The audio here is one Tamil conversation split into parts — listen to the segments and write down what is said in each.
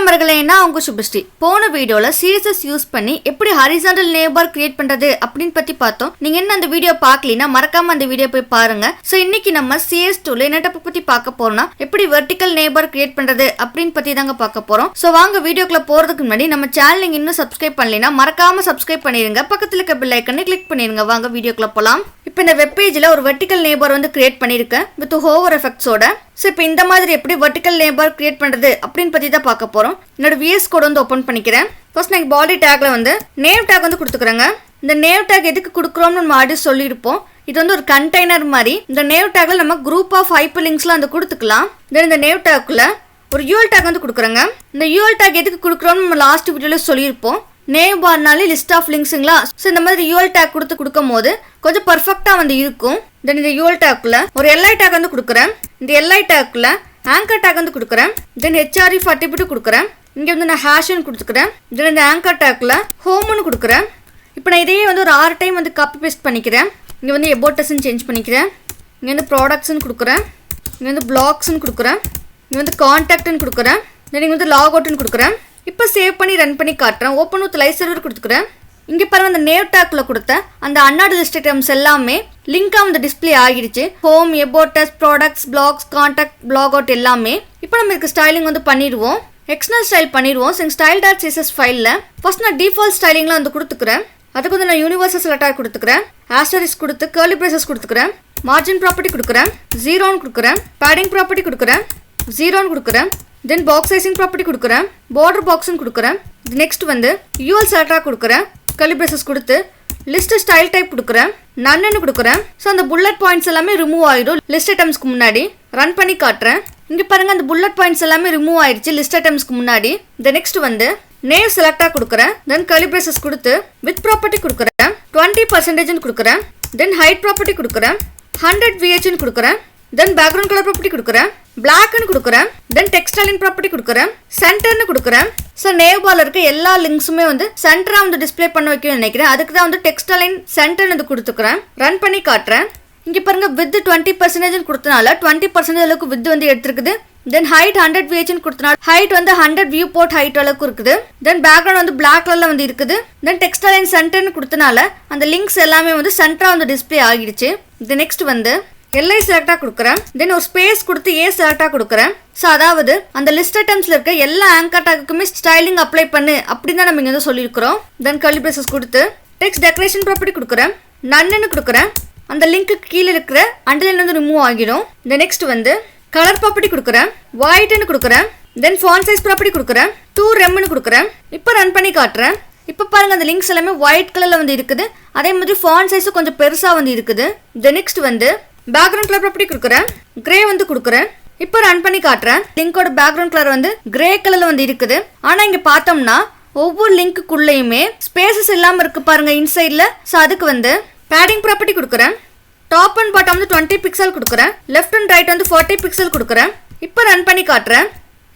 நண்பர்களே, நான் உங்க சுபஸ்ரீ. போன வீடியோல CSS யூஸ் பண்ணி எப்படி ஹாரிசான்டல் நேவ்பார் கிரியேட் பண்றது அப்படின்னு பத்தி பார்த்தோம். நீங்க என்ன அந்த வீடியோ பார்க்கலனா மறக்காம அந்த வீடியோ போய் பாருங்க. சோ இன்னைக்கு நம்ம CS2 ல என்ன டாபிக் பத்தி பார்க்க போறோம்னா எப்படி வெர்டிகல் நேவ்பார் கிரியேட் பண்றது அப்படின்னு பத்தி தாங்க பார்க்க போறோம். சோ வாங்க வீடியோக்குள்ள போறதுக்கு முன்னாடி நம்ம சேனலை நீங்க இன்னும் சப்ஸ்கிரைப் பண்ணலைனா மறக்காம சப்ஸ்கிரைப் பண்ணிருங்க. பக்கத்துல இருக்க பெல் ஐகானை கிளிக் பண்ணிருங்க. வாங்க வீடியோக்குள்ள போலாம். இப்போ இந்த வெப் பேஜ்ல ஒரு வெர்டிகல் நேவ்பார் வந்து கிரியேட் பண்ணிருக்கேன் வித் ஹோவர் எஃபெக்ட்ஸோட. சோ இப்போ இந்த மாதிரி எப்படி வெர்டிகல் நேவ்பார் கிரியேட் பண்றது அப்படின்னு பத்தி தான் பார்க்க போறோம். என்னோட VS கோட் வந்து ஓபன் பண்ணிக்கிறேன். ஃபர்ஸ்ட் நான் பாடி டேக்ல வந்து நேம் டேக் வந்து கொடுத்துக்கறேங்க. இந்த நேம் டேக் எதுக்கு கொடுக்குறோம்னு நம்ம ஆல்ரெடி சொல்லியிருப்போம். இது வந்து ஒரு கண்டெய்னர் மாதிரி. இந்த நேம் டேக்ல நம்ம குரூப் ஆஃப் ஹைப்பர்லிங்க்ஸ்லாம் வந்து கொடுத்துக்கலாம். தென் இந்த நேம் டேக்குள்ள ஒரு UL டேக் வந்து கொடுக்குறேங்க. இந்த UL டேக் எதுக்கு கொடுக்குறோம்னு நம்ம லாஸ்ட் வீடியோல சொல்லியிருப்போம். நேம் பார்னாலே லிஸ்ட் ஆஃப் லிங்க்ஸுங்களா. ஸோ இந்த மாதிரி UL டேக் கொடுக்கும் போது கொஞ்சம் பர்ஃபெக்டாக வந்து இருக்கும். தென் இந்த UL டேக்குள்ள ஒரு LI டேக் வந்து கொடுக்குறேன். இந்த LI டேக்குள்ள ஆங்கர் டேக் வந்து கொடுக்குறேன். தென் HRF அட்ரிபியூட் கொடுக்குறேன். இங்கே வந்து நான் ஹேஷ்னு கொடுத்துக்கிறேன். தென் இந்த ஆங்கர் டேக்குள்ள ஹோம்னு கொடுக்குறேன். இப்போ நான் இதையே வந்து ஒரு 6 டைம் வந்து காப்பி பேஸ்ட் பண்ணிக்கிறேன். இங்கே வந்து எபோட்டஸ்ன்னு சேஞ்ச் பண்ணிக்கிறேன். இங்கே வந்து ப்ராடக்ட்ஸ்ன்னு கொடுக்குறேன். இங்கே வந்து பிளாக்ஸ்ன்னு கொடுக்குறேன். இங்கே வந்து கான்டாக்ட்னு கொடுக்குறேன். தென் இங்கே வந்து லாக் அவுட்னு கொடுக்குறேன். இப்போ சேவ் பண்ணி ரன் பண்ணி காட்டுறேன். ஓப்பன் வித் லைவ் சர்வர் கொடுத்துக்கிறேன். இங்கே பாருங்க அந்த நேவ் டேக்ல கொடுத்த அந்த அன்ஆர்டர் லிஸ்ட் ஐட்டம்ஸ் எல்லாமே லிங்காக வந்து டிஸ்பிளே ஆகிடுச்சு. Home, about us, products, blogs, contact, block out எல்லாமே. இப்போ நம்ம இதுக்கு ஸ்டைலிங் வந்து பண்ணிடுவோம். எக்ஸ்டர்னல் ஸ்டைல் பண்ணிடுவோம். ஸ்டைல் டாட் CSS ஃபைலில் ஃபர்ஸ்ட் நான் டிஃபால்ட் ஸ்டைலிங்லாம் வந்து கொடுத்துக்கிறேன். அதுக்கு வந்து நான் யூனிவர்சல் செலக்டாக கொடுத்துக்கிறேன். ஆஸ்டரிஸ் கொடுத்து கர்லி பிரேசஸ் கொடுத்துக்கிறேன். மார்ஜின் ப்ராப்பர்ட்டி கொடுக்குறேன். 0ன்னு கொடுக்குறேன். பேடிங் ப்ராப்பர்ட்டி கொடுக்குறேன். 0ன்னு கொடுக்குறேன். தென் பாக்ஸ் சைசிங் ப்ராப்பர்ட்டி கொடுக்குறேன். பார்டர் பாக்ஸ்னு கொடுக்குறேன். நெக்ஸ்ட் வந்து UL செலக்டாக கொடுக்குறேன். கர்லி பிரேசஸ் கொடுத்து லிஸ்ட் ஸ்டைல் டைப் கொடுக்குறேன். நன்னு கொடுக்குறேன். ஸோ அந்த புல்லட் பாயிண்ட்ஸ் எல்லாமே ரிமூவ் ஆகிடும் லிஸ்ட் ஐட்டம்ஸ்க்கு முன்னாடி. ரன் பண்ணி காட்டுறேன். இங்கே பாருங்க அந்த புல்லட் பாயிண்ட்ஸ் எல்லாமே ரிமூவ் ஆயிடுச்சு லிஸ்ட் ஐட்டம்ஸ்க்கு முன்னாடி. நெக்ஸ்ட் வந்து நேவ் செலக்டாக கொடுக்குறேன். தென் கர்லி பிரேசஸ் கொடுத்து வித் ப்ராப்பர்ட்டி கொடுக்குறேன். 20% கொடுக்குறேன். தென் ஹைட் ப்ராப்பர்ட்டி கொடுக்குறேன். 100 VHன்னு கொடுக்குறேன். தென் பேக்ரவுண்ட் கலர் ப்ராப்பர்ட்டி கொடுக்குறேன். பிளாக்னு கொடுக்குறேன். தென் டெக்ஸ்டைலின் ப்ராப்பர்ட்டி கொடுக்குறேன். சென்டர்னு கொடுக்குறேன். ஸோ நேவ் பார்ல இருக்க எல்லா லிங்க்ஸுமே வந்து சென்டராக வந்து டிஸ்பிளே பண்ண வைக்கணும்னு நினைக்கிறேன். அதுக்கு தான் வந்து டெக்ஸ்டைலின் சென்டர்னு வந்து கொடுத்துக்கிறேன். ரன் பண்ணி காட்டுறேன். இங்கே பாருங்க வித் 20% கொடுத்தனால 20% அளவுக்கு வித் வந்து எடுத்துருக்குது. தென் ஹைட் 100 VHன்னு கொடுத்தனால ஹைட் வந்து 100 வியூ போர்ட் ஹைட் அளவுக்கு இருக்குது. தென் பேக்ரவுண்ட் வந்து பிளாக் கலர்ல வந்து இருக்குது. தென் டெக்ஸ்டைலின் சென்டர்னு கொடுத்தனால அந்த லிங்க்ஸ் எல்லாமே வந்து சென்டரா வந்து டிஸ்பிளே ஆகிடுச்சு. நெக்ஸ்ட் வந்து LI செலக்டாக கொடுக்குறேன். தென் ஒரு ஸ்பேஸ் கொடுத்து A செலக்டாக கொடுக்குறேன். ஸோ அதாவது அந்த லிஸ்ட் ஐட்டம்ஸில் இருக்க எல்லா ஆங்கர் டேக்குமே ஸ்டைலிங் அப்ளை பண்ணு அப்படின்னு தான் நம்ம இங்கே வந்து சொல்லியிருக்கிறோம். தென் கர்லி பிரேசஸ் கொடுத்து டெக்ஸ்ட் டெக்கரேஷன் ப்ராப்பர்ட்டி கொடுக்குறேன். நன்னு கொடுக்குறேன். அந்த லிங்க்கு கீழே இருக்கிற அண்டர்லைன் வந்து ரிமூவ் ஆகிடும். நெக்ஸ்ட் வந்து கலர் ப்ராப்பர்ட்டி கொடுக்குறேன். ஒயிட்னு கொடுக்குறேன். தென் ஃபாண்ட் சைஸ் ப்ராப்பர்ட்டி கொடுக்குறேன். 2 ரெம்னு கொடுக்குறேன். இப்போ ரன் பண்ணி காட்டுறேன். இப்போ பாருங்க அந்த லிங்க்ஸ் எல்லாமே ஒயிட் கலரில் வந்து இருக்குது. அதே மாதிரி ஃபாண்ட் சைஸும் கொஞ்சம் பெருசாக வந்து இருக்குது. நெக்ஸ்ட் வந்து பேக்ரவுண்ட் கலர் ப்ராப்பர்ட்டி கொடுக்குறேன். கிரே வந்து கொடுக்குறேன். இப்போ ரன் பண்ணி காட்டுறேன். லிங்கோட பேக்ரவுண்ட் கலர் வந்து கிரே கலர்ல வந்து இருக்குது. ஆனால் இங்கே பார்த்தோம்னா ஒவ்வொரு லிங்க்குள்ளேயுமே ஸ்பேசஸ் இல்லாமல் இருக்கு பாருங்க இன்சைடில். ஸோ அதுக்கு வந்து பேடிங் ப்ராப்பர்ட்டி கொடுக்குறேன். டாப் அண்ட் பாட்டம் வந்து 20 பிக்சல் கொடுக்குறேன். லெஃப்ட் அண்ட் ரைட் வந்து 40 பிக்சல் கொடுக்குறேன். இப்போ ரன் பண்ணி காட்டுறேன்.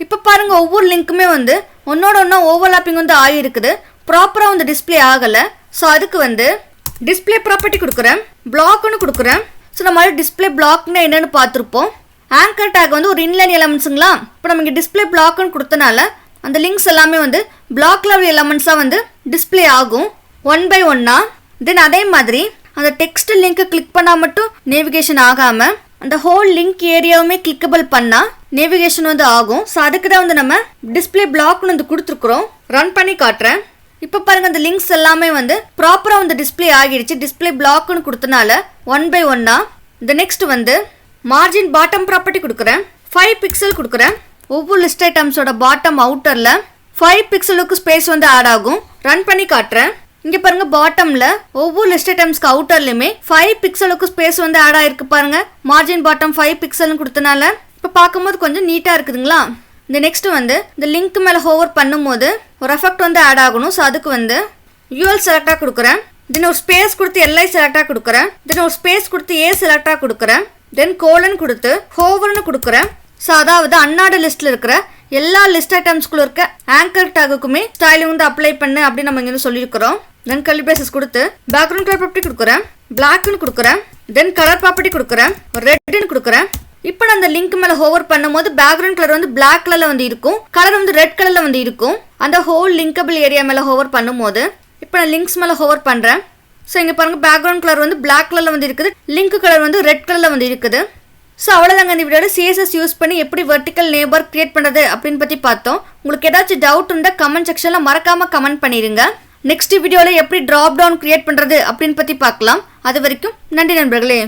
இப்போ பாருங்க ஒவ்வொரு லிங்க்குமே வந்து ஒன்னோட ஒன்றா ஓவர்லாப்பிங் வந்து ஆகிருக்குது. ப்ராப்பராக வந்து டிஸ்பிளே ஆகலை. ஸோ அதுக்கு வந்து டிஸ்பிளே ப்ராப்பர்ட்டி கொடுக்குறேன். பிளாக்னு கொடுக்குறேன். ஸோ நம்ம டிஸ்பிளே பிளாக்னு என்னென்னு பார்த்துருப்போம். ஆங்கர் டேக் வந்து ஒரு இன்லைன் எலமெண்ட்ஸுங்களா. இப்போ நம்ம இங்கே டிஸ்பிளே பிளாக்னு கொடுத்தனால அந்த லிங்க்ஸ் எல்லாமே வந்து பிளாக் லெவல் எலமெண்ட்ஸாக வந்து டிஸ்பிளே ஆகும் 1 by 1. தென் அதே மாதிரி அந்த டெக்ஸ்ட் லிங்க்கை கிளிக் பண்ணால் மட்டும் நேவிகேஷன் ஆகாமல் அந்த ஹோல் லிங்க் ஏரியாவுமே கிளிக்கபிள் பண்ணால் நேவிகேஷன் வந்து ஆகும். ஸோ அதுக்கு தான் வந்து நம்ம டிஸ்பிளே பிளாக்னு வந்து கொடுத்துருக்குறோம். ரன் பண்ணி காட்டுறேன். இப்போ பாருங்க அந்த லிங்க்ஸ் எல்லாமே வந்து ப்ராப்பராக வந்து டிஸ்பிளே ஆகிடுச்சு. டிஸ்பிளே பிளாக்னு கொடுத்தனால 1 by 1. நெக்ஸ்ட் வந்து மார்ஜின் பாட்டம் ப்ராப்பர்ட்டி கொடுக்குறேன். 5 பிக்சல் கொடுக்குறேன். ஒவ்வொரு லிஸ்ட் ஐட்டம்ஸோட பாட்டம் அவுட்டரில் 5 பிக்சலுக்கு ஸ்பேஸ் வந்து ஆட் ஆகும். ரன் பண்ணி காட்டுறேன். இங்கே பாருங்க பாட்டம்ல ஒவ்வொரு லிஸ்ட் ஐட்டம்ஸ்க்கு அவுட்டர்லையுமே 5 பிக்சலுக்கு ஸ்பேஸ் வந்து ஆட் ஆயிருக்கு பாருங்க. மார்ஜின் பாட்டம் 5 பிக்சல்னு கொடுத்தனால இப்போ பார்க்கும்போது கொஞ்சம் நீட்டாக இருக்குதுங்களா. நெக்ஸ்ட் வந்து இந்த லிங்க் மேலே ஹோவர் பண்ணும்போது ஒரு எஃபெக்ட் வந்து ஆட் ஆகணும். ஸோ அதுக்கு வந்து UL செலக்டாக கொடுக்குறேன். தென் ஒரு ஸ்பேஸ் கொடுத்து LI செலக்டாக கொடுக்குறேன். தென் ஒரு ஸ்பேஸ் கொடுத்து A செலக்டாக கொடுக்குறேன். தென் கோலன் கொடுத்து ஹோவர்னு கொடுக்குறேன். ஸோ அதாவது அன்ஆர்டர் லிஸ்ட்டில் இருக்கிற எல்லா லிஸ்ட் ஐட்டம்ஸ்குள்ள இருக்க ஆங்கர் டேக்குமே ஸ்டைலிங் வந்து அப்ளை பண்ணு அப்படின்னு நம்ம இங்கே சொல்லியிருக்கிறோம். தென் கர்லி பிரேசஸ் கொடுத்து பேக்ரவுண்ட் கலர் ப்ராப்பர்ட்டி கொடுக்குறேன். பிளாக்னு கொடுக்குறேன். தென் கலர் ப்ராப்பர்ட்டி கொடுக்குறேன். ரெட்னு கொடுக்குறேன். இப்போ நான் அந்த லிங்க் மேல ஹோவர் பண்ணும்போது பேக்ரவுண்ட் கலர் வந்து பிளாக் கலர்ல வந்து இருக்கும், கலர் வந்து ரெட் கலர்ல வந்து இருக்கும். அந்த ஹோல் லிங்கபிள் ஏரியா மேல ஹோவர் பண்ணும்போது இப்போ நான் லிங்க்ஸ் மேல ஹோவர் பண்றேன். ஸோ இங்க பாருங்க பேக்ரவுண்ட் கலர் வந்து பிளாக் கலர்ல வந்து இருக்குது, லிங்க் கலர் வந்து ரெட் கலர்ல வந்து இருக்குது. ஸோ அவ்வளோதாங்க இந்த வீடியோட CSS யூஸ் பண்ணி எப்படி வெர்டிக்கல் நேபர் கிரியேட் பண்ணுறது அப்படின்னு பற்றி பார்த்தோம். உங்களுக்கு ஏதாச்சும் டவுட் இருந்தால் கமெண்ட் செக்ஷனில் மறக்காமல் கமெண்ட் பண்ணிடுங்க. நெக்ஸ்ட் வீடியோவில் எப்படி ட்ராப் டவுன் கிரியேட் பண்ணுறது அப்படின்னு பற்றி பார்க்கலாம். அது வரைக்கும் நன்றி நண்பர்களே.